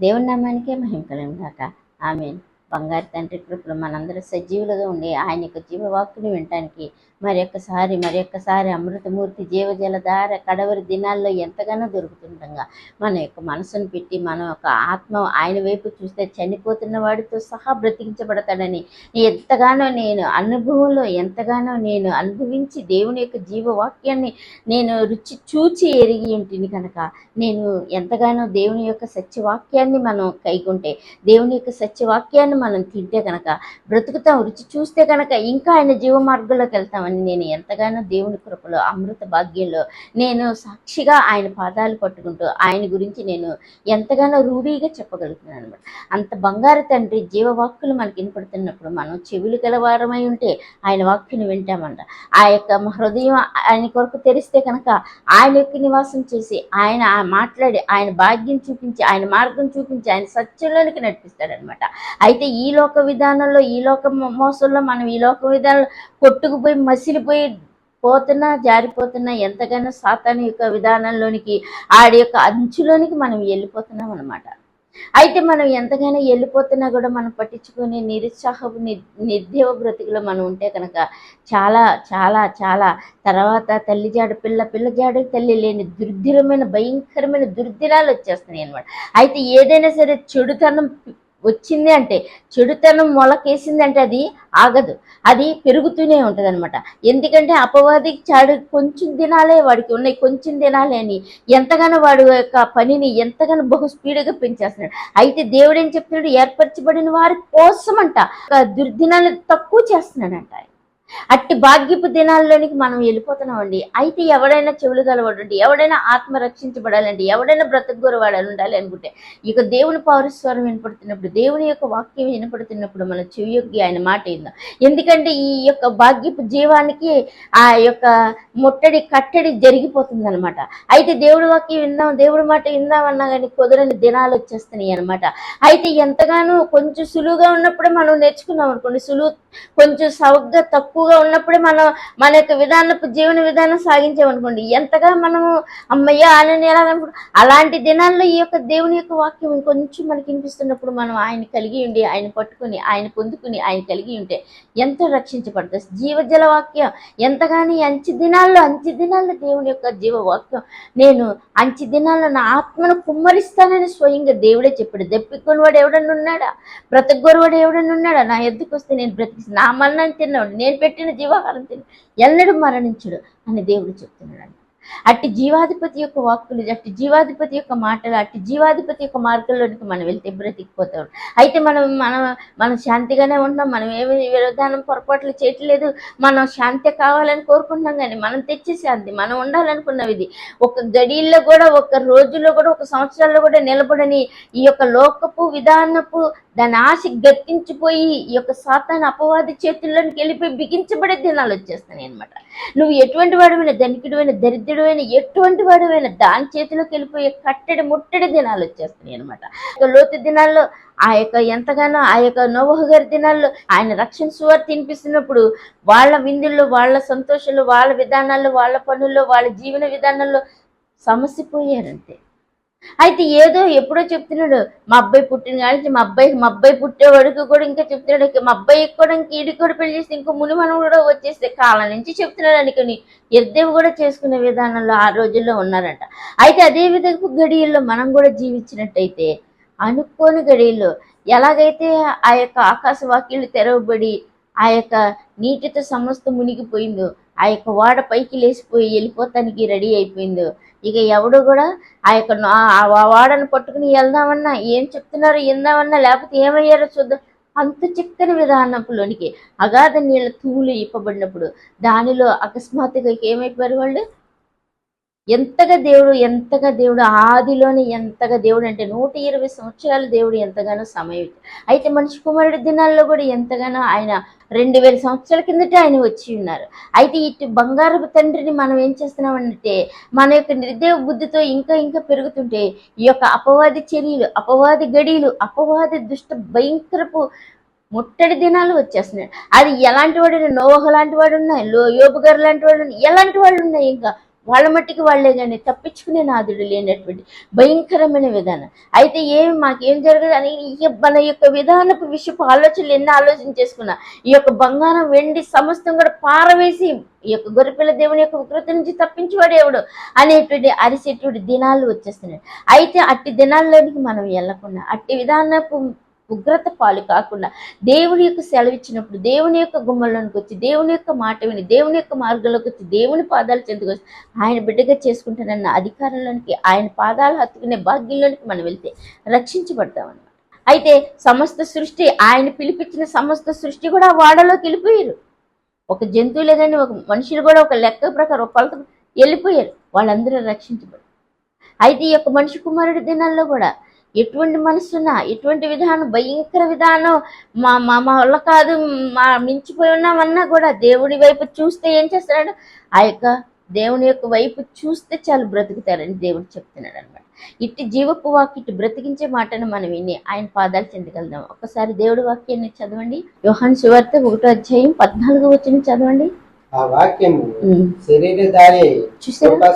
దేవుని నామానికే మహిమ కలుగును గాక. ఆమేన్. బంగారు తండ్రి కృపలో మనందరూ సజీవులుగా ఉండి ఆయన యొక్క జీవవాక్కుని వినటానికి మరి ఒక్కసారి అమృతమూర్తి జీవజలధార కడవరి దినాల్లో ఎంతగానో దొరుకుతుండగా మన యొక్క మనసును పెట్టి మన యొక్క ఆత్మ ఆయన వైపు చూస్తే చనిపోతున్న వాడితో సహా బ్రతికించబడతాడని ఎంతగానో నేను అనుభవించి దేవుని యొక్క జీవవాక్యాన్ని నేను రుచి చూచి ఎరిగి ఉంటుంది కనుక నేను ఎంతగానో దేవుని యొక్క సత్యవాక్యాన్ని మనం కైకుంటే దేవుని యొక్క సత్యవాక్యాన్ని మనం తింటే కనుక బ్రతుకుతాం. రుచి చూస్తే కనుక ఇంకా ఆయన జీవ మార్గంలోకి వెళ్తామని నేను ఎంతగానో దేవుని కృపలో అమృత భాగ్యంలో నేను సాక్షిగా ఆయన పాదాలు పట్టుకుంటూ ఆయన గురించి నేను ఎంతగానో రూఢీగా చెప్పగలుగుతున్నాను అనమాట. అంత బంగారు తండ్రి జీవవాక్కులు మనకి వినపడుతున్నప్పుడు మనం చెవులు గలవారమై ఉంటే ఆయన వాక్యను వింటామంట. ఆ యొక్క హృదయం ఆయన కొరకు తెరిస్తే కనుక ఆయన యొక్క నివాసం చేసి ఆయన మాట్లాడి ఆయన భాగ్యం చూపించి ఆయన మార్గం చూపించి ఆయన సత్యంలోనికి నడిపిస్తాడనమాట. అయితే ఈ లోక విధానంలో ఈ లోక మోసంలో మనం ఈ లోక విధానంలో కొట్టుకుపోయి మసిలిపోయి జారిపోతున్నా ఎంతగానో సాతాను యొక్క విధానంలోనికి ఆడి యొక్క అంచులోనికి మనం వెళ్ళిపోతున్నాం అనమాట. అయితే మనం ఎంతగానో వెళ్ళిపోతున్నా కూడా మనం పట్టించుకొని నిరుత్సాహపు నిర్దేవ బ్రతుకులో మనం ఉంటే కనుక చాలా చాలా చాలా తర్వాత తల్లి జాడ పిల్ల జాడ తల్లి లేని భయంకరమైన దుర్దినాలు వచ్చేస్తున్నాయి అనమాట. అయితే ఏదైనా సరే చెడుతనం వచ్చింది అంటే చెడుతనం మొలకేసింది అంటే అది ఆగదు, అది పెరుగుతూనే ఉంటుంది అనమాట. ఎందుకంటే అపవాదికి కొంచెం దినాలే వాడికి ఉన్నాయి, కొంచెం దినాలే అని ఎంతగానో వాడు యొక్క పనిని ఎంతగానో బహు స్పీడ్గా పెంచేస్తున్నాడు. అయితే దేవుడు ఏం చెప్తున్నాడు, ఏర్పరచబడిన వారి కోసం అంట దుర్దినాలు తక్కువ చేస్తున్నాడంట. అట్టి భాగ్యపు దినాల్లోనికి మనం వెళ్ళిపోతున్నామండి. అయితే ఎవడైనా చెవులు గలవాడండి, ఎవడైనా ఆత్మ రక్షించబడాలండి, ఎవడైనా బ్రతకగోరు వాడాలి ఉండాలి అనుకుంటే ఇక దేవుని పౌరస్వరం వినపడుతున్నప్పుడు దేవుని యొక్క వాక్యం వినపడుతున్నప్పుడు మన చెవియొగ్గి ఆయన మాట విందాం. ఎందుకంటే ఈ యొక్క భాగ్యపు జీవానికి ఆ యొక్క కట్టడి జరిగిపోతుంది అనమాట. అయితే దేవుడి వాక్యం విందాం, దేవుడి మాట విందామన్నా కానీ కుదరని దినాలు వచ్చేస్తున్నాయి అనమాట. అయితే ఎంతగానో కొంచెం సులువుగా ఉన్నప్పుడే మనం నేర్చుకున్నాం అనుకోండి, కొంచెం సవగ్గా తక్కువగా ఉన్నప్పుడే మనం మన యొక్క జీవన విధానం సాగించామనుకోండి, ఎంతగా మనము అమ్మయ్య అని ఎలాగనుకుంటాం. అలాంటి దినాల్లో ఈ యొక్క దేవుని యొక్క వాక్యం ఇంకొంచెం మనకి వినిపిస్తున్నప్పుడు మనం ఆయన కలిగి ఉండి ఆయన పట్టుకుని ఆయన పొందుకుని ఆయన కలిగి ఉంటే ఎంతో రక్షించబడుతుంది. జీవజల వాక్యం ఎంతగాని అంచె దినాల్లో దేవుని యొక్క జీవవాక్యం నేను అంచె దినాల్లో నా ఆత్మను కుమ్మరిస్తానని స్వయంగా దేవుడే చెప్పాడు. దప్పికొని వాడు ఎవడన్నా ఉన్నాడా, బ్రతకగోరువాడు ఎవడన్నా ఉన్నాడా, నా ఎద్దుకు వస్తే నేను బ్రతికి నా మరణాన్ని తిన్నాడు, నేను పెట్టిన జీవాహారం తిన్నాడు, ఎల్లడూ మరణించుడు అని దేవుడు చెప్తున్నాడు. అట్టి జీవాధిపతి యొక్క వాక్కులు, అట్టి జీవాధిపతి యొక్క మాటలు, అట్టి జీవాధిపతి యొక్క మార్గంలోనికి మనం వెళ్తే బ్రతికిపోతాం. అయితే మనం శాంతిగానే ఉంటున్నాం, మనం ఏమి విధానం పొరపాట్లు చేయట్లేదు, మనం శాంతి కావాలని కోరుకుంటున్నాం. కానీ మనం తెచ్చే శాంతి మనం ఉండాలనుకున్నవి ఇది ఒక గడిలో కూడా, ఒక రోజులో కూడా, ఒక సంవత్సరాల్లో కూడా నిలబడని ఈ యొక్క లోకపు విధానపు దాని ఆశ గట్టించిపోయి ఈ యొక్క సాతాను అపవాది చేతుల్లోనికి వెళ్ళిపోయి బిగించబడే దినాలు వచ్చేస్తున్నాయి అనమాట. నువ్వు ఎటువంటి వాడువైనా, ధనికుడివైన దరిద్రుడైన ఎటువంటి వాడువైనా దాని చేతిలోకి వెళ్ళిపోయి ముట్టడి దినాలు వచ్చేస్తున్నాయి అనమాట. లోతు దినాల్లో ఆ యొక్క ఎంతగానో ఆ యొక్క నోవహు గారి దినాల్లో ఆయన రక్షణ సువార్త తినిపిస్తున్నప్పుడు వాళ్ళ విందుల్లో, వాళ్ళ సంతోషంలో, వాళ్ళ విధానాల్లో, వాళ్ళ పనుల్లో, వాళ్ళ జీవన విధానంలో సమసిపోయారంతే. అయితే ఏదో ఎప్పుడో చెప్తున్నాడు, మా అబ్బాయి పుట్టిన కానీ మా అబ్బాయి పుట్టే వరకు కూడా ఇంకా చెప్తున్నాడు, మా అబ్బాయి కూడా ఈడికి కూడా పెళ్లి చేస్తే ఇంకో మనం కూడా వచ్చేస్తే కాలం నుంచి చెప్తున్నాడు అనుకుని ఎద్దేవి కూడా చేసుకునే విధానంలో ఆ రోజుల్లో ఉన్నారంట. అయితే అదే విధంగా గడియల్లో మనం కూడా జీవించినట్టయితే అనుకోని గడియల్లో ఎలాగైతే ఆ యొక్క ఆకాశ వాక్యాలు తెరవబడి ఆ యొక్క నీటితో సమస్త మునిగిపోయిందో, ఆ యొక్క వాడ పైకి లేచిపోయి వెళ్ళిపోతానికి రెడీ అయిపోయిందో, ఇక ఎవడు కూడా ఆ యొక్క వాడను పట్టుకుని వెళ్దామన్నా, ఏం చెప్తున్నారో ఎందామన్నా, లేకపోతే ఏమయ్యారో చూద్దాం అంత చిక్కని విధానంలోనికి అగాధ నీళ్ళ తూములు ఇప్పబడినప్పుడు దానిలో అకస్మాత్తుగా ఏమైపోయారు వాళ్ళు. ఎంతగా దేవుడు ఆదిలోని ఎంతగా దేవుడు అంటే 120 సంవత్సరాలు దేవుడు ఎంతగానో సమయం. అయితే మనిషి కుమారుడి దినాల్లో కూడా ఎంతగానో ఆయన 2000 సంవత్సరాల కిందటే ఆయన వచ్చి ఉన్నారు. అయితే ఇటు బంగారపు తండ్రిని మనం ఏం చేస్తున్నామంటే మన యొక్క నిర్దేవ బుద్ధితో ఇంకా ఇంకా పెరుగుతుంటే ఈ యొక్క అపవాది చర్యలు, అపవాది గడియలు, అపవాది దుష్ట భయంకరపు ముట్టడి దినాలు వచ్చేస్తున్నాయి. అది ఎలాంటి వాడు, నోవహు లాంటి వాడు ఉన్నాయి, యోబు గారు లాంటి వాడు ఉన్నాయి, ఎలాంటి వాళ్ళు ఉన్నాయి, ఇంకా వాళ్ళ మట్టికి వాళ్ళే కానీ తప్పించుకునే నాదుడు లేనటువంటి భయంకరమైన విధానం. అయితే మాకేం జరగదు అని మన యొక్క విధానపు విషయపు ఆలోచనలు ఎన్ని ఆలోచన చేసుకున్నా ఈ యొక్క బంగారం వెండి సమస్తం కూడా పారవేసి ఈ యొక్క గొర్రెపిల్ల దేవుని యొక్క ఉగ్రత నుంచి తప్పించేవాడు ఎవడు అనేటువంటి అరిసేటువంటి దినాలు వచ్చేస్తున్నాయి. అయితే అట్టి దినాల్లోనికి మనం వెళ్ళకుండా అట్టి విధానపు ఉగ్రత పాలు కాకుండా దేవుని యొక్క సెలవిచ్చినప్పుడు దేవుని యొక్క గుమ్మల్లోనికి వచ్చి దేవుని యొక్క మాట విని దేవుని యొక్క మార్గంలోకి వచ్చి దేవుని పాదాలు చెందుకొచ్చి ఆయన బిడ్డగా చేసుకుంటానన్న అధికారంలోనికి ఆయన పాదాలు హత్తుకునే భాగ్యంలోనికి మనం వెళ్తే రక్షించబడతాం అన్నమాట. అయితే సమస్త సృష్టి ఆయన పిలిపించిన సమస్త సృష్టి కూడా వాడలోకి వెళ్ళిపోయారు. ఒక జంతువులే కానీ ఒక మనుషులు కూడా ఒక లెక్క ప్రకారం ఒక కొలత వెళ్ళిపోయారు. వాళ్ళందరూ రక్షించబడి అయితే ఈ యొక్క మనిషి కుమారుడి దినాల్లో కూడా ఎటువంటి మనసున్నా ఎటువంటి విధానం భయంకర విధానం మా వల్ల కాదు మా మించిపోయి ఉన్నామన్నా కూడా దేవుడి వైపు చూస్తే ఏం చేస్తున్నాడు, ఆ యొక్క దేవుని యొక్క వైపు చూస్తే చాలు బ్రతుకుతారని దేవుడు చెప్తున్నాడు అనమాట. ఇట్టి జీవపు వాక్యం ఇటు బ్రతికించే మాటను మనం విని ఆయన పాదాలు చెందగలుగుదాం. ఒకసారి దేవుడి వాక్యాన్ని చదవండి. యోహాను సువార్త 1:14 చదవండి. ఆ వాక్యము శరీరధారి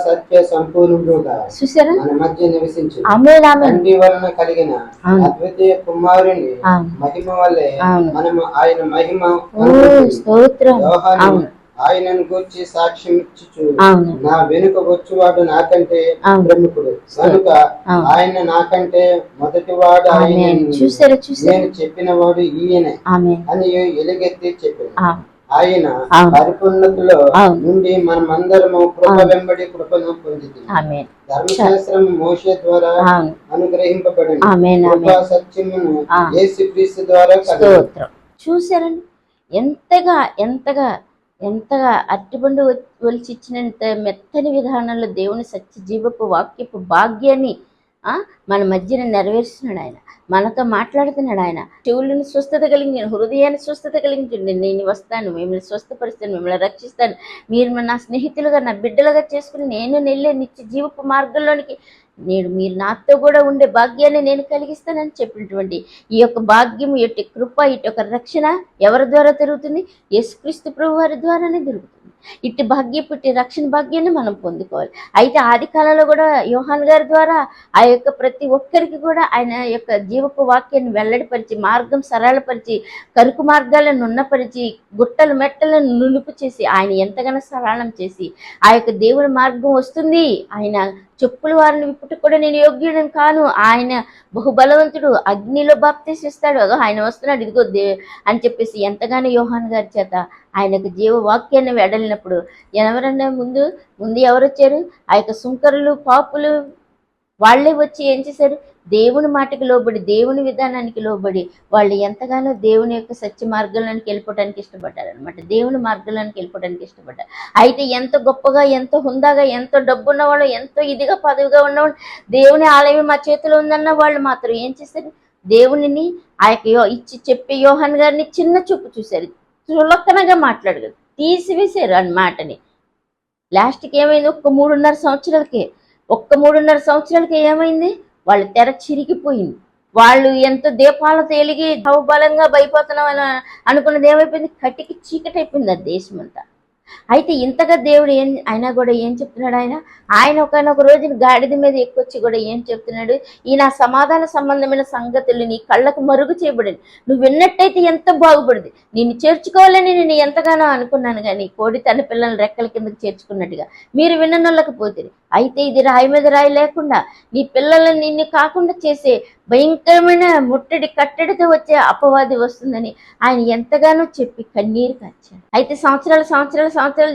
సత్య సంపూర్ణుడుగా చూసారా మన మధ్య నివసించు తండ్రి వలన కలిగిన అద్వితీయ కుమారుని మహిమ వల్లే మనము ఆయన మహిమ యోహాను ఆయనను గూర్చి సాక్ష్యం ఇచ్చుచు నా వెనుక వచ్చువాడు నాకంటే ప్రముఖుడు కనుక ఆయన నాకంటే మొదటివాడు ఆయన నేను చెప్పిన వాడు ఈయనే అని ఎలుగెత్తి చెప్పాను. ఆయన పరిపూర్ణతలో నుండి మనమందరము కృప వెంబడి కృపను పొందింది. ధర్మశాస్త్రం మోషే ద్వారా అనుగ్రహింపబడింది, కృపా సత్యమును యేసుక్రీస్తు ద్వారా కలిగింది. చూసారండి ఎంతగా ఎంతగా ఎంతగా అరటిపండు ఒలిచి ఇచ్చినంత మెత్తని విధానంలో దేవుని సత్య జీవపు వాక్యపు భాగ్యాన్ని మన మధ్యన నెరవేరుస్తున్నాడు. ఆయన మనతో మాట్లాడుతున్నాడు. ఆయన చెవులను స్వస్థత కలిగించండి, హృదయాన్ని స్వస్థత కలిగించండి, నేను వస్తాను, మిమ్మల్ని స్వస్థపరుస్తాను, మిమ్మల్ని రక్షిస్తాను, మీరు నా స్నేహితులుగా నా బిడ్డలుగా చేసుకుని నేను నెల్లే నిత్య జీవపు మార్గంలోనికి మీరు నాతో కూడా ఉండే భాగ్యాన్ని నేను కలిగిస్తానని చెప్పినటువంటి ఈ యొక్క భాగ్యం ఇటు కృప ఇటు ఒక రక్షణ ఎవరి ద్వారా తిరుగుతుంది? యేసుక్రీస్తు ప్రభు వారి ద్వారానే తిరుగుతుంది. ఇటు భాగ్యపు ఇటు రక్షణ భాగ్యాన్ని మనం పొందుకోవాలి. అయితే ఆది కాలంలో కూడా యోహాన్ గారి ద్వారా ఆ యొక్క ప్రతి ఒక్కరికి కూడా ఆయన యొక్క జీవపు వాక్యాన్ని వెల్లడిపరిచి మార్గం సరళపరిచి కరుకు మార్గాలను ఉన్నపరిచి గుట్టలు మెట్టలను నులుపు చేసి ఆయన ఎంతగానో సరళం చేసి ఆ యొక్క దేవుని మార్గం వస్తుంది, ఆయన చెప్పులు వారిని విప్పుట కూడా నేను యోగ్యుడని కాను, ఆయన బహుబలవంతుడు, అగ్నిలో బాప్తీసిస్తాడు, అదో ఆయన వస్తున్నాడు ఇదిగో అని చెప్పేసి ఎంతగానో యోహాన్ గారి చేత ఆయనకు జీవ వాక్యాన్ని వెడలినప్పుడు ఎవరన్నా ముందు ఎవరు వచ్చారు? ఆ యొక్క సుంకరులు పాపులు వాళ్ళే వచ్చి ఏం చేశారు? దేవుని మాటకి లోబడి దేవుని విధానానికి లోబడి వాళ్ళు ఎంతగానో దేవుని యొక్క సత్య మార్గంలోనికి వెళ్ళిపోవడానికి ఇష్టపడ్డారు అనమాట. దేవుని మార్గంలోనికి వెళ్ళిపోవడానికి ఇష్టపడ్డారు. అయితే ఎంత గొప్పగా ఎంతో హుందాగా ఎంతో డబ్బు ఉన్నవాళ్ళు ఎంతో ఇదిగా పదవిగా ఉన్నవాళ్ళు దేవుని ఆలయం మా చేతిలో ఉందన్న వాళ్ళు మాత్రం ఏం చేశారు? దేవునిని ఆ యొక్క ఇచ్చి చెప్పే యోహాన్ గారిని చిన్న చూపు చూశారు, చులకనగా మాట్లాడగలరు, తీసివేశారు అన్న మాటని. లాస్ట్కి ఏమైంది? ఒక్క 3.5 సంవత్సరాలకి ఏమైంది? వాళ్ళ తెర చిరిగిపోయింది. వాళ్ళు ఎంత దీపాలతో వెలిగి బలంగా భయపోతున్నామని అనుకున్నది ఏమైపోయింది? కటికి చీకటి అయిపోయింది ఆ దేశం అంతా. అయితే ఇంతగా దేవుడు అయినా కూడా ఏం చెప్తున్నాడు? ఆయన ఒకనొక రోజున గాడిద మీద ఎక్కువచ్చి కూడా ఏం చెప్తున్నాడు? ఈ నా సమాధాన సంబంధమైన సంగతులు నీ కళ్ళకు మరుగు చేయబడింది, నువ్వు విన్నట్టయితే ఎంత బాగుపడింది, నిన్ను చేర్చుకోవాలని నేను ఎంతగానో అనుకున్నాను, కానీ కోడి తన పిల్లల్ని రెక్కల కిందకి చేర్చుకున్నట్టుగా మీరు విననొల్లకపోతుంది. అయితే ఇది రాయి మీద రాయి లేకుండా నీ పిల్లలను నిన్ను కాకుండా చేసే భయంకరమైన ముట్టడి కట్టడితో వచ్చే అపవాది వస్తుందని ఆయన ఎంతగానో చెప్పి కన్నీరు కార్చాడు. అయితే సంవత్సరాలు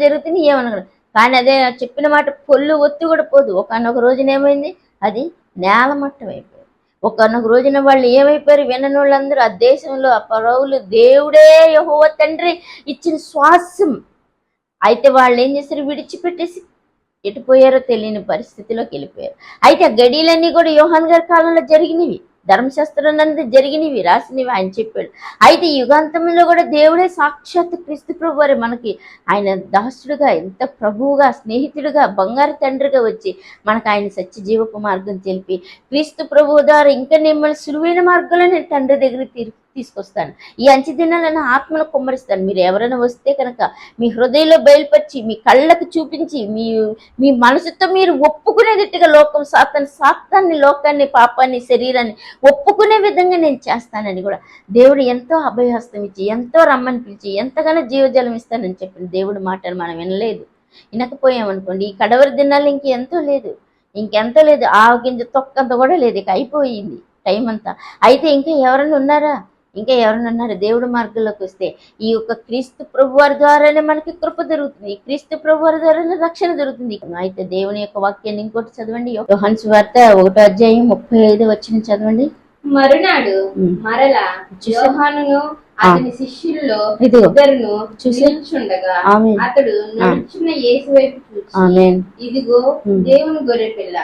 జరుగుతుంది ఏమనగలరు, కానీ అదే చెప్పిన మాట పొల్లు ఒత్తి కూడా పోదు. ఒకనొక రోజున ఏమైంది? అది నేలమట్టం అయిపోయింది. ఒకనొక రోజున వాళ్ళు ఏమైపోయారు? విననోళ్ళందరూ ఆ దేశంలో ఆ పరవులు దేవుడే యెహోవా తండ్రి ఇచ్చిన శ్వాసం. అయితే వాళ్ళు ఏం చేశారు? విడిచిపెట్టేసి ఎటుపోయారో తెలియని పరిస్థితిలోకి వెళ్ళిపోయారు. అయితే ఆ గడియలన్నీ కూడా యోహాన్ గారి కాలంలో జరిగినవి, ధర్మశాస్త్రం అనేది జరిగినవి, రాసినవి ఆయన చెప్పాడు. అయితే యుగాంతంలో కూడా దేవుడే సాక్షాత్ క్రీస్తు ప్రభు వారి మనకి ఆయన దాసుడుగా ఎంత ప్రభువుగా స్నేహితుడుగా బంగారు తండ్రిగా వచ్చి మనకు ఆయన సత్య జీవపు మార్గం తెలిపి క్రీస్తు ప్రభువు ద్వారా ఇంకా మిమ్మల్ని సులువైన మార్గంలో నేను తండ్రి దగ్గర తీసుకొస్తాను. ఈ అంచె దినాలను ఆత్మను కుమ్మరిస్తాను. మీరు ఎవరైనా వస్తే కనుక మీ హృదయంలో బయలుపరిచి, మీ కళ్ళకు చూపించి, మీ మనసుతో మీరు ఒప్పుకునేటట్టుగా సాతాన్ని, లోకాన్ని, పాపాన్ని, శరీరాన్ని ఒప్పుకునే విధంగా నేను చేస్తానని కూడా దేవుడు ఎంతో అభయహస్తం ఇచ్చి, ఎంతో రమ్మని పిలిచి, ఎంతగానో జీవజలం ఇస్తానని చెప్పిన దేవుడి మాటను మనం వినలేదు. వినకపోయామనుకోండి, ఈ కడవరి దినాలు ఇంకెంతో లేదు. ఆ గింజ తొక్కంత కూడా లేదు. ఇక అయిపోయింది టైం అంతా. అయితే ఇంకా ఎవరైనా ఉన్నారా? దేవుడి మార్గంలోకి వస్తే ఈ యొక్క క్రీస్తు ప్రభు వారి ద్వారానే మనకి కృప దొరుకుతుంది. క్రీస్తు ప్రభు వారి ద్వారానే రక్షణ దొరుకుతుంది. అయితే దేవుని యొక్క వాక్యాన్ని ఇంకోటి చదవండి. యోహాను సువార్త 1:35 చదవండి. మరునాడు మరలా యోహానును అతని శిష్యుల్లో ఇద్దరును నిలుచుండగా అతడు నడుచున్న యేసు వైపు చూసి, ఇదిగో దేవుని గొర్రె పిల్ల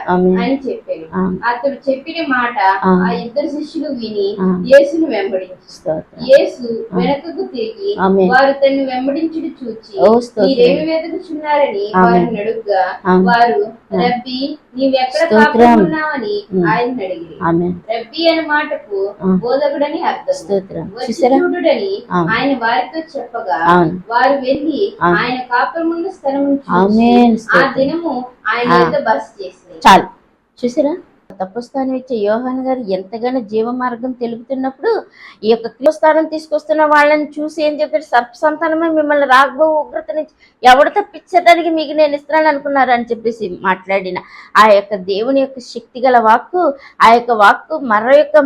అని చెప్పాను. అతడు చెప్పిన మాట ఆ ఇద్దరు శిష్యులు విని యేసును వెంబడించారు. యేసు వెనకకు తిరిగి వారు తనను వెంబడించుడు చూచి, మీరేమి వెతుకుచున్నారని వారిని అడుగుగా, వారు రబ్బీ నీవెక్కడ కాపురమున్నావని ఆయన అడిగి, రబ్బీ అనే మాటకు బోధకుడని అర్థం. వచ్చి ఆయన వారితో చెప్పగా వారు వెళ్లి ఆయన కాపురమున్న స్థలమును చూసి ఆ దినము ఆయన బస చేసింది. చాలు చూసారా? తపస్థానం ఇచ్చే యోహాను గారు ఎంతగానో జీవ మార్గం తెలుపుతున్నప్పుడు ఈ యొక్క క్రీస్తుస్థానం తీసుకొస్తున్న వాళ్ళని చూసి ఏం చెప్పారు? సర్పసంతానమే మిమ్మల్ని రాగబో ఉగ్రత నుంచి ఎవడు తప్పించడానికి మీకు నేను ఇస్తున్నాను అనుకున్నారు అని చెప్పేసి మాట్లాడిన ఆ యొక్క దేవుని యొక్క శక్తి గల వాక్కు, ఆ యొక్క వాక్కు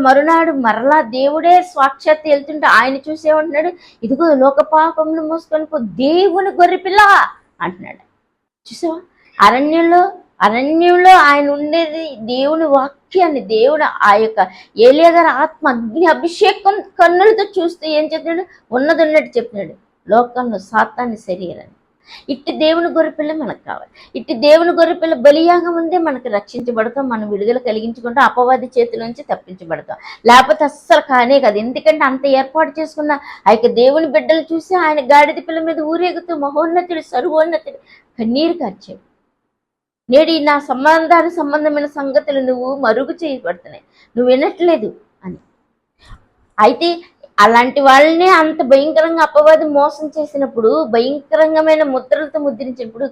మరునాడు మరలా దేవుడే సాక్షాత్ వెళ్తుంటే ఆయన చూసేమంటున్నాడు, ఇదిగో లోక పాపమును మోసుకొని పో దేవుని గొర్రెపిల్ల అంటున్నాడు. చూసావా? అరణ్యంలో ఆయన ఉండేది దేవుని వాక్యాన్ని, దేవుడు ఆ యొక్క ఏలియా గారి ఆత్మ అగ్ని అభిషేకం కన్నులతో చూస్తూ ఏం చెప్తున్నాడు? ఉన్నట్టు చెప్తున్నాడు, లోకంలో సాతాన్ని శరీరాన్ని. ఇట్టి దేవుని గొర్రెపిల్ల మనకు కావాలి. ఇట్టి దేవుని గొర్రెపిల్ల బలియాగం ఉందే మనకు రక్షించబడతాం, మనం విడుదల కలిగించుకుంటాం, అపవాది చేతుల నుంచి తప్పించబడతాం. లేకపోతే అస్సలు కానే కాదు. ఎందుకంటే అంత ఏర్పాటు చేసుకున్న ఆ యొక్క దేవుని బిడ్డలు చూసి ఆయన గాడిద పిల్ల మీద ఊరేగుతూ మహోన్నతుడు, సర్వోన్నతుడు కన్నీరు కార్చాడు. నేడు నా సంబంధమైన సంగతులు నువ్వు మరుగు చేయబడుతున్నాయి, నువ్వు వినట్లేదు అని. అయితే అలాంటి వాళ్ళనే అంత భయంకరంగా అపవాది మోసం చేసినప్పుడు, భయంకరమైన ముద్రలతో ముద్రించినప్పుడు,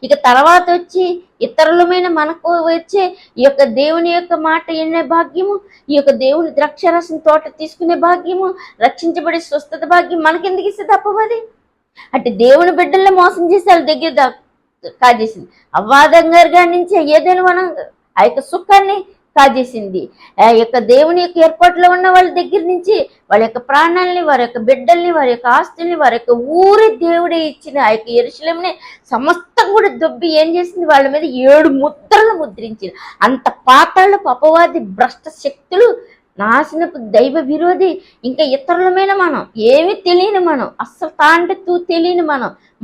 ఇక తర్వాత వచ్చి ఇతరులమైన మనకు వచ్చే ఈ యొక్క దేవుని యొక్క మాట వినే భాగ్యము, ఈ యొక్క దేవుని ద్రాక్షారసం తోట తీసుకునే భాగ్యము, రక్షించబడే స్వస్థత భాగ్యం మనకెందుకు ఇస్తుంది అపవాది? అంటే దేవుని బిడ్డల్లో మోసం చేసి వాళ్ళ దగ్గర కాజేసింది. అవ్వాదంగారి నుంచి ఏదైనా మనం ఆ యొక్క సుఖాన్ని కాజేసింది. ఆ యొక్క దేవుని యొక్క ఏర్పాట్లో ఉన్న వాళ్ళ దగ్గర నుంచి వాళ్ళ యొక్క ప్రాణాలని, వారి యొక్క బిడ్డల్ని, వారి యొక్క ఆస్తుల్ని, వారి యొక్క ఊరి దేవుడే ఇచ్చిన ఆ యొక్క యెరూషలేముని సమస్తం కూడా దొబ్బి ఏం చేసింది? వాళ్ళ మీద 7 ముద్రలు ముద్రించింది. అంత పాతాళపు అపవాది భ్రష్ట శక్తులు, నాశనపు దైవ విరోధి, ఇంకా ఇతరులమైన మనం ఏమీ తెలియని మనం, అస్సలు తాంటే తెలియని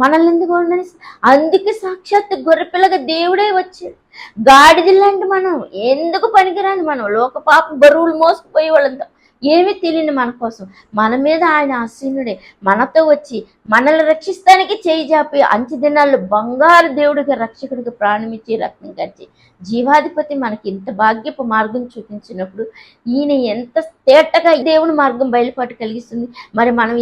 మనల్ని ఎందుకు ఉండని? అందుకే సాక్షాత్ గొర్రెపిల్లగా దేవుడే వచ్చాడు. గాడిదలాంటి మనం, ఎందుకు పనికిరాని మనం, లోక పాప బరువులు మోసుకుపోయే వాళ్ళంతా ఏమీ తెలియని మన కోసం, మన మీద ఆయన ఆసీనుడే మనతో వచ్చి మనల్ని రక్షిస్తానికి చేయి జాపి అంచె దినాల్లో బంగారు దేవుడిగా రక్షకుడిగా ప్రాణమిచ్చి రక్తం కార్చి జీవాధిపతి మనకి ఇంత భాగ్యపు మార్గం చూపించినప్పుడు ఈయన ఎంత తేటగా దేవుని మార్గం బయలుపాటు కలిగిస్తుంది. మరి మనం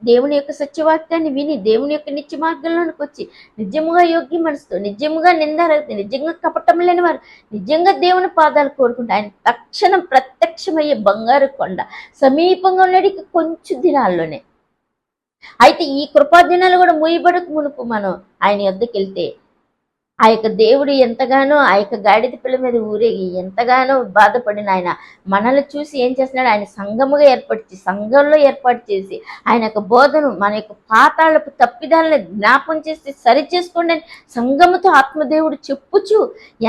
దేవుని యొక్క సత్యవాక్యాన్ని విని దేవుని యొక్క నిత్య మార్గంలోనికి వచ్చి నిజముగా యోగ్య మనసుతో, నిజముగా నిందారహిత, నిజంగా కపటం లేని వారు, నిజంగా దేవుని పాదాలు కోరుకుంటే ఆయన తక్షణం ప్రత్యక్షమయ్యే బంగారు కొండ సమీపంగా ఉన్నడికి కొంచెం దినాల్లోనే. అయితే ఈ కృపా దినాలు కూడా ముయ్యబడక మునుపు మనం ఆయన యొద్దకు వెళ్తే ఆ యొక్క దేవుడు ఎంతగానో ఆ యొక్క గాడిద పిల్ల మీద ఊరేగి ఎంతగానో బాధపడిన ఆయన మనల్ని చూసి ఏం చేస్తున్నాడు? ఆయన సంఘంలో ఏర్పాటు చేసి ఆయన యొక్క బోధను, మన యొక్క పాతాళపు తప్పిదాలను జ్ఞాపం చేసి సరిచేసుకోండి అని సంఘముతో ఆత్మదేవుడు చెప్పుచు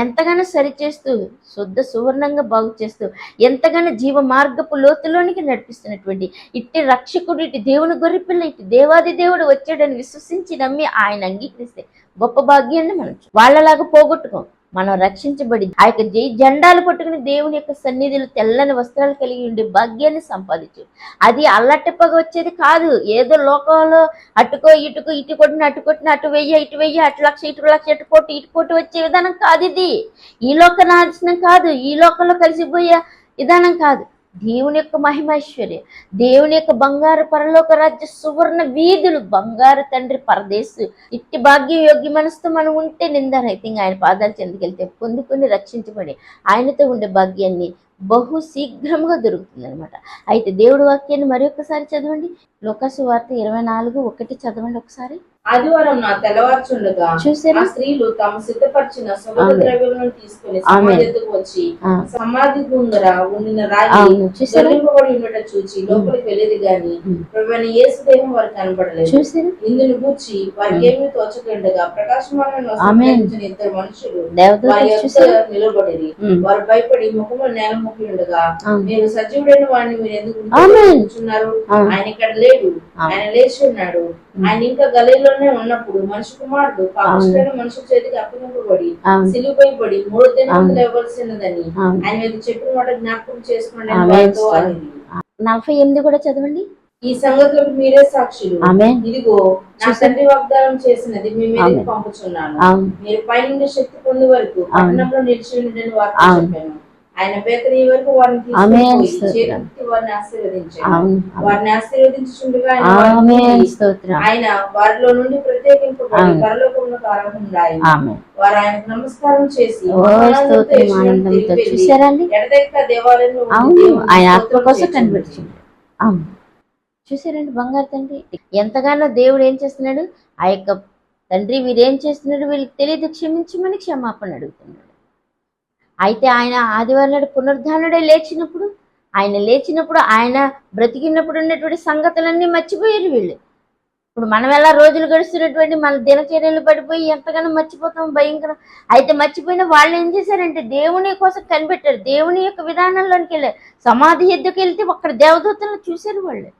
ఎంతగానో సరిచేస్తూ శుద్ధ సువర్ణంగా బాగు చేస్తూ ఎంతగానో జీవ మార్గపు లోతులోనికి నడిపిస్తున్నటువంటి ఇట్టి రక్షకుడు, ఇటు దేవుని గొర్రెపిల్ల, ఇటు దేవాది దేవుడు వచ్చాడని విశ్వసించి నమ్మి ఆయన అంగీకరిస్తే గొప్ప భాగ్యాన్ని మనం వాళ్ళలాగా పోగొట్టుకోం. మనం రక్షించబడి ఆ యొక్క జెండాలు పట్టుకుని దేవుని యొక్క సన్నిధిలో తెల్లని వస్త్రాలు కలిగి ఉండే భాగ్యాన్ని సంపాదించు. అది అల్లటెప్పగా వచ్చేది కాదు. ఏదో లోకంలో ఇటు కొట్టిన అటు వెయ్యి అటు లక్ష ఇటు కోటి వచ్చే విధానం కాదు ఇది. ఈ లోక నాశనం కాదు, ఈ లోకంలో కలిసిపోయే విధానం కాదు. దేవుని యొక్క మహిమైశ్వర్యం, దేవుని యొక్క బంగారు పరలోక రాజ్య సువర్ణ వీధులు, బంగారు తండ్రి పరదేశు, ఇట్టి భాగ్యం యోగ్య మనసుతో మనం ఉంటే నిందారహితంగా ఆయన పాదాలు చెందుకెళ్తే పొందుకొని రక్షించబడి ఆయనతో ఉండే భాగ్యాన్ని బహు శీఘ్రముగా దొరుకుతుంది అనమాట. అయితే దేవుడి వాక్యాన్ని మరి ఒక్కసారి చదవండి. లోకాసు వార్త 24:1 చదవండి ఒకసారి. ఆదివారం నా తెల్లవారుచుండగా చూసారా, స్త్రీలు తాము సిద్ధపరిచిన సుగంధ ద్రవ్యములను తీసుకుని సమాధి ఎద్దుకు వచ్చి సమాధి ముందర ఉండిన రాయి దొర్లింపబడి ఉండట చూచి లోపలికి వెళ్ళేది గాని ప్రభువైన యేసు దేహం వారికి కనబడలేదు. ఇందును గూర్చి వారికి ఏమీ తోచకుండగా ప్రకాశమానమైన వస్త్రం ధరించిన ఇద్దరు మనుషులు వారి యొద్ద నిలబడిరి. వారు భయపడి ముఖము నేల మొక్కి ఉండగా, మీరు సజీవుడైన వాడిని మీరు ఎందుకు కూర్చున్నారు? ఆయన ఇక్కడ లేడు, ఆయన లేచి ఉన్నాడు. ఆయన ఇంకా గలీలోనే ఉన్నప్పుడు మనిషి కుమారుడు పాపిష్ఠులైన మనుషుల చేతికి అప్పగింపబడి సిలువపైబడి 3 దినములు లేవలసినదని ఆయన మీద చెప్పిన మాట జ్ఞాపకం చేసుకోండి అని వారితో అనింది. 48 కూడా చదవండి. ఈ సంగతులకు మీరే సాక్షులు. ఇదిగో నా తండ్రి వాగ్దానం చేసినది మీ మీదకి పంపుచున్నాను. మీరు పైనుండి శక్తి పొందే వరకు పట్టణంలో నిలిచి ఉండని వారితో చెప్పాను. ఆయన బేతనీ వరకు వారిని తీసుకుని వారిని ఆశీర్వదించాడు. వారిని ఆశీర్వదించుచుండగా ఆయన వారిలో నుండి ప్రత్యేకింపబడి పరలోకమునకు ఆరోహణుడాయి. వారు ఆయనకు నమస్కారం చేసి ఎడతెక్క దేవాలయంలో ఆయన ఆత్మ కోసం కనిపెడుతుంది. చూసారండి బంగారు తండ్రి ఎంతగానో దేవుడు ఏం చేస్తున్నాడు, ఆ యొక్క తండ్రి వీరేం చేస్తున్నాడు వీళ్ళకి తెలియదు, క్షమించమని క్షమాపణ అడుగుతున్నాడు. అయితే ఆయన ఆదివారం నాడు పునరుద్ధానుడే లేచినప్పుడు ఆయన బ్రతికినప్పుడు ఉన్నటువంటి సంగతులన్నీ మర్చిపోయారు వీళ్ళు. ఇప్పుడు మనం ఎలా రోజులు గడుస్తున్నటువంటి మన దినచర్యలు పడిపోయి ఎంతగానో మర్చిపోతాం, భయంకరం. అయితే మర్చిపోయిన వాళ్ళు ఏం చేశారంటే దేవుని కోసం కనిపెట్టారు, దేవుని యొక్క విధానంలోనికి వెళ్ళారు. సమాధి ఎద్దుకు వెళ్తే అక్కడ దేవదూతలను చూశారు వాళ్ళు.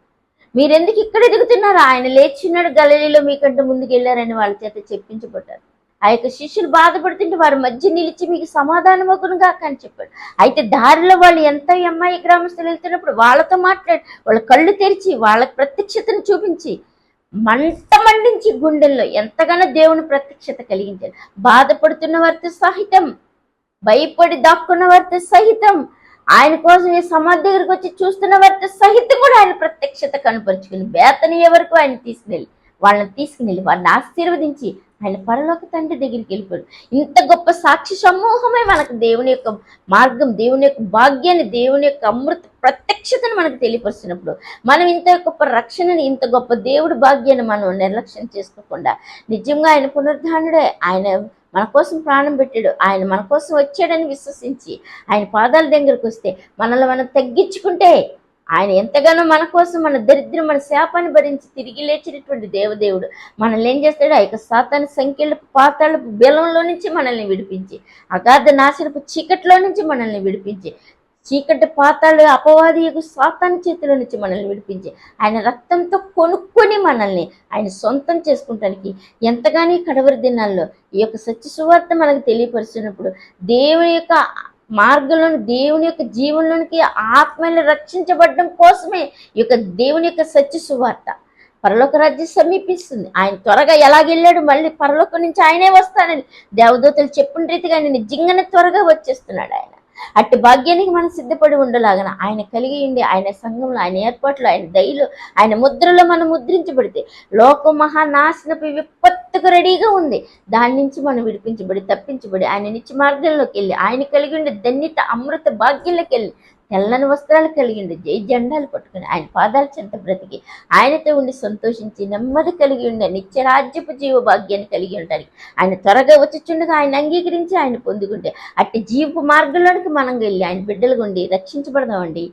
మీరెందుకు ఇక్కడ ఎదుగుతున్నారు? ఆయన లేచిన్నాడు గలిలీలో మీకంటే ముందుకు వెళ్ళారని వాళ్ళ చేత చెప్పించబడ్డారు. ఆ యొక్క శిష్యులు బాధపడుతుంటే వారి మధ్య నిలిచి మీకు సమాధానం అగునుగా అని చెప్పాడు. అయితే దారిలో వాళ్ళు ఎంత అమ్మాయి గ్రామస్తులు వెళ్తున్నప్పుడు వాళ్ళతో మాట్లాడి వాళ్ళ కళ్ళు తెరిచి వాళ్ళ ప్రత్యక్షతను చూపించి మండించి గుండెల్లో ఎంతగానో దేవుని ప్రత్యక్షత కలిగించారు. బాధపడుతున్న వారితో సహితం, భయపడి దాక్కున్న వారితో సహితం, ఆయన కోసం ఈ సమాధి దగ్గరికి వచ్చి చూస్తున్న వారితో సహితం కూడా ఆయన ప్రత్యక్షత కనపరుచుకుని బేతనీయ వరకు ఆయన వాళ్ళని తీసుకుని వారిని ఆశీర్వదించి ఆయన పరలోక తండ్రి దగ్గరికి వెళ్ళిపోయాడు. ఇంత గొప్ప సాక్షి సమూహమే మనకు దేవుని యొక్క మార్గం, దేవుని యొక్క భాగ్యాన్ని, దేవుని యొక్క అమృత ప్రత్యక్షతను మనకు తెలియపరుస్తున్నప్పుడు మనం ఇంత గొప్ప రక్షణని, ఇంత గొప్ప దేవుడి భాగ్యాన్ని మనం నిర్లక్ష్యం చేసుకోకుండా నిజంగా ఆయన పునరుద్ధానుడే, ఆయన మన కోసం ప్రాణం పెట్టాడు, ఆయన మన కోసం వచ్చాడని విశ్వసించి ఆయన పాదాల దగ్గరకు వస్తే మనల్ని మనం తగ్గించుకుంటే ఆయన ఎంతగానో మన కోసం మన దరిద్రం మన శాపాన్ని భరించి తిరిగి లేచినటువంటి దేవదేవుడు మనల్ని ఏం చేస్తాడు, ఆ యొక్క సాతాను సంఖ్యలపు పాతాళపు బెలంలో నుంచి మనల్ని విడిపించి, అగాధ నాశనపు చీకట్లో నుంచి మనల్ని విడిపించి, చీకటి పాతాళ అపవాది యొక్క సాతాను చేతిలో నుంచి మనల్ని విడిపించి ఆయన రక్తంతో కొనుక్కొని మనల్ని ఆయన సొంతం చేసుకుంటానికి ఎంతగానో కడవరి దినాల్లో ఈ యొక్క సత్య సువార్త మనకు తెలియపరుస్తున్నప్పుడు దేవుని యొక్క మార్గంలోని, దేవుని యొక్క జీవనంలోనికి ఆత్మని రక్షించబడడం కోసమే ఈ యొక్క దేవుని యొక్క సత్య సువార్త. పరలోక రాజ్యం సమీపిస్తుంది, ఆయన త్వరగా ఎలాగెళ్ళాడు, మళ్ళీ పరలోకం నుంచి ఆయనే వస్తాడని దేవదూతలు చెప్పిన రీతిగా ఆయన నిజంగానే త్వరగా వచ్చేస్తున్నాడు. ఆయన అట్టి భాగ్యానికి మనం సిద్ధపడి ఉండలాగన ఆయన కలిగి ఉండి ఆయన సంఘంలో, ఆయన ఏర్పాట్లు, ఆయన దయలో, ఆయన ముద్రలో మనం ముద్రించబడితే లోక మహానాశనపు విపత్తుకు రెడీగా ఉంది. దాని నుంచి మనం విడిపించబడి తప్పించబడి ఆయన నిత్య మార్గంలోకి వెళ్ళి ఆయన కలిగి ఉండే ధన్యత అమృత భాగ్యంలోకి వెళ్ళి తెల్లని వస్త్రాలు కలిగిండి జై జెండాలు పట్టుకుని ఆయన పాదాల చెంత బ్రతికి ఆయనతో ఉండి సంతోషించి నెమ్మది కలిగి ఉండే నిత్యరాజ్యపు జీవ భాగ్యాన్ని కలిగి ఉండడానికి ఆయన త్వరగా వచ్చిచుండగా ఆయన అంగీకరించి ఆయన పొందుకుంటే అట్టి జీవపు మార్గంలోనికి మనం వెళ్ళి ఆయన బిడ్డలుగా ఉండి రక్షించబడదామండి.